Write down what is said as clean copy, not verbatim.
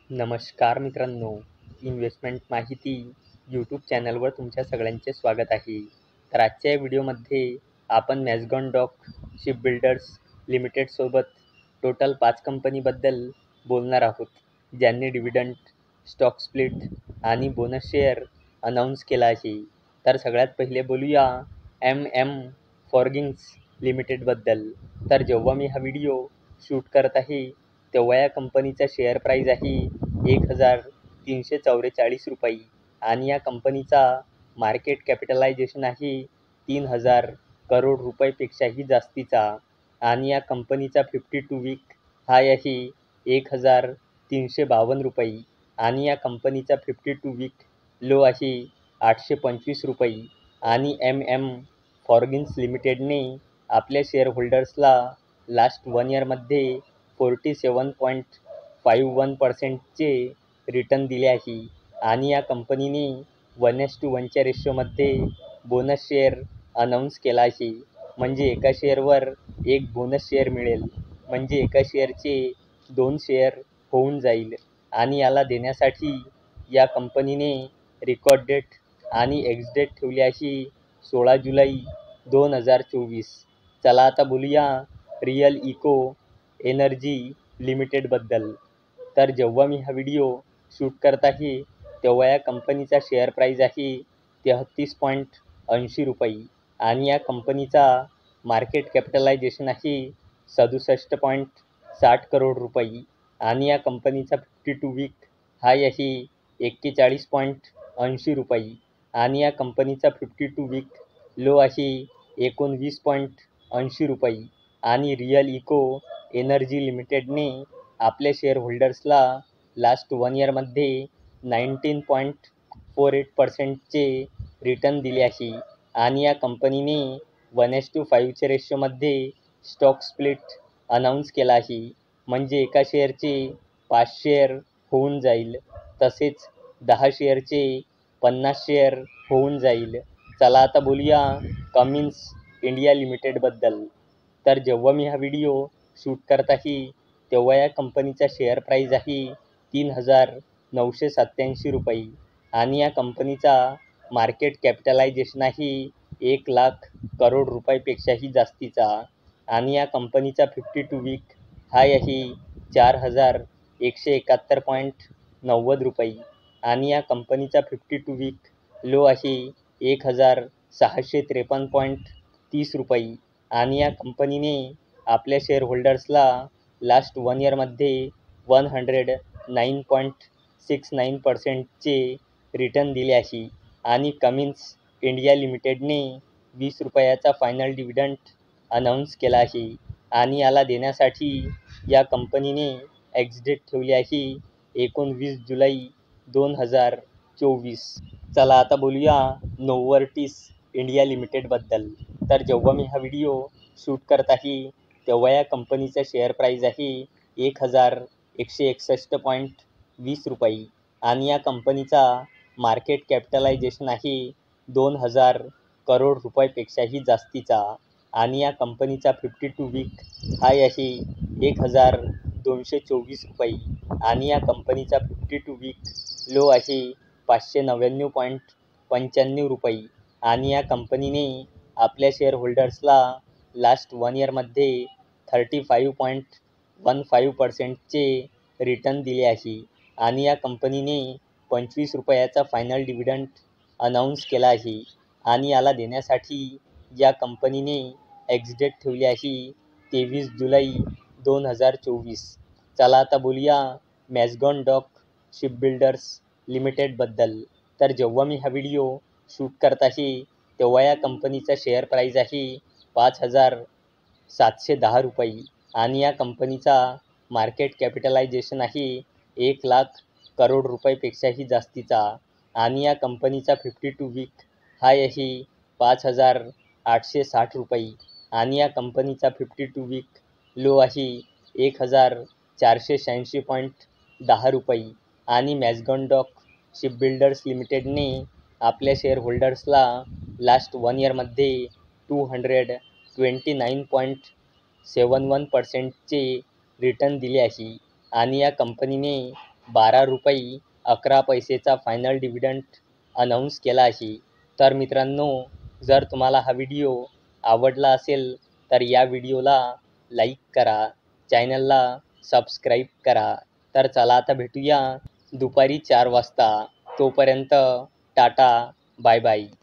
नमस्कार मित्रांनो, इन्व्हेस्टमेंट माहिती यूट्यूब चॅनलवर तुमच्या सगळ्यांचे स्वागत आहे. तर आजच्या या व्हिडिओमध्ये आपण मॅझगॉन डॉक शिपबिल्डर्स लिमिटेडसोबत टोटल 5 कंपनीबद्दल बोलणार आहोत, ज्यांनी डिव्हिडंड, स्टॉक स्प्लिट आणि बोनस शेअर अनाऊन्स केला आहे. तर सगळ्यात पहिले बोलूया फॉर्गिंग्स लिमिटेडबद्दल. तर जेव्हा मी हा व्हिडिओ शूट करत आहे तेव्हा या कंपनीचा शेअर प्राईज आहे 1,344 रुपये आणि या कंपनीचा मार्केट कॅपिटलायझेशन आहे 3,000 करोड रुपयेपेक्षाही जास्तीचा आणि या कंपनीचा 52 वीक हाय आहे 1,352 रुपये आणि या कंपनीचा 52 वीक लो आहे 825 रुपये आणि फॉर्गिन्स लिमिटेडने आपल्या शेअर होल्डर्सला लास्ट 1 इयरमध्ये 47.51%चे रिटर्न दिले आहे आणि या कंपनीने 1:1च्या रेशोमध्ये बोनस शेअर अनाऊन्स केला आहे. म्हणजे एका शेअरवर एक बोनस शेअर मिळेल, म्हणजे एका शेअरचे 2 शेअर होऊन जाईल आणि याला देण्यासाठी या कंपनीने रेकॉर्ड डेट आणि एक्स डेट ठेवली आहे 16 जुलै 2024. चला आता बोलूया रिअल इको एनर्जी लिमिटेडबद्दल. तर जेव्हा मी हा व्हिडिओ शूट करत आहे तेव्हा या कंपनीचा शेअर प्राईज आहे 33.80 रुपये आणि या कंपनीचा मार्केट कॅपिटलायझेशन आहे 67.60 करोड रुपये आणि या कंपनीचा 52 वीक हाय आहे 41.80 रुपये आणि या कंपनीचा 52 वीक लो आहे 19.80 रुपये आणि रिअल इको एनर्जी लिमिटेडने आपल्या शेअर होल्डर्सला लास्ट 1 इयरमध्ये 19.48%चे रिटर्न दिले आहे आणि या कंपनीने 1:5च्या रेशोमध्ये स्टॉक स्प्लिट अनाऊन्स केला आहे. म्हणजे एका शेअरचे 5 शेअर होऊन जाईल, तसेच 10 शेअरचे 50 शेअर होऊन जाईल. चला आता बोलूया कमिन्स इंडिया लिमिटेडबद्दल. तर जेव्हा मी हा व्हिडिओ शूट करत आहे तेव्हा या कंपनीचा शेअर प्राईज आहे 3,987 रुपये आणि या कंपनीचा मार्केट कॅपिटलायझेशन आहे 1,00,000 करोड रुपयेपेक्षाही जास्तीचा आणि या कंपनीचा 52 वीक हाय आहे 4,171.90 रुपये आणि या कंपनीचा 52 वीक लो आहे 1,653.30 रुपये आणि या कंपनीने आपल्या शेअर होल्डर्सला लास्ट 1 इयरमध्ये 109.69%चे रिटर्न दिले आहे आणि कमिन्स इंडिया लिमिटेडने 20 रुपयाचा फायनल डिव्हिडंड अनाऊन्स केला आहे आणि याला देण्यासाठी या कंपनीने एक्स डेट ठेवली आहे 19 जुलै 2024. चला आता बोलूया नोव्हर्टिस इंडिया लिमिटेडबद्दल. तर जेव्हा मी हा व्हिडिओ शूट करत आहे तेव्हा या कंपनीचा शेअर प्राईज आहे 1,161.20 रुपये आणि या कंपनीचा मार्केट कॅपिटलायझेशन आहे 2,000 करोड रुपयेपेक्षाही जास्तीचा आणि या कंपनीचा 52 वीक हाय आहे 1,224 रुपये आणि या कंपनीचा 52 वीक लो आहे 599.95 रुपये आणि या कंपनीने आपल्या शेअर होल्डर्सला लास्ट 1 इयरमध्ये 35.15%चे रिटर्न दिले आहे आणि या कंपनीने 25 रुपयाचा फायनल डिव्हिडंड अनाऊन्स केला आहे आणि याला देण्यासाठी या कंपनीने एक्स डेट ठेवली आहे 23 जुलै 2024. चला आता बोलूया मॅझगॉन डॉक शिपबिल्डर्स लिमिटेडबद्दल. तर जेव्हा मी हा व्हिडिओ शूट करत आहे तेव्हा या कंपनीचा शेअर प्राईज आहे 5,710 रुपये आणि या कंपनीचा मार्केट कॅपिटलायझेशन आहे 1,00,000 करोड रुपयेपेक्षाही जास्तीचा आणि या कंपनीचा 52 वीक हाय आहे 5,860 रुपये आणि या कंपनीचा 52 वीक लो आहे 1,486.10 रुपये आणि मॅझगॉन डॉक शिपबिल्डर्स लिमिटेडने आपल्या शेअर होल्डर्सला लास्ट 1 इयरमध्ये 229.71%चे रिटर्न दिले आहे आणि या कंपनीने ₹12.11 फायनल डिव्हिडंड अनाऊन्स केला आहे. तर मित्रांनो, जर तुम्हाला हा व्हिडिओ आवडला असेल तर या व्हिडिओला लाईक करा, चॅनलला सबस्क्राईब करा. तर चला आता भेटूया दुपारी 4 वाजता. तोपर्यंत टाटा, बाय बाय.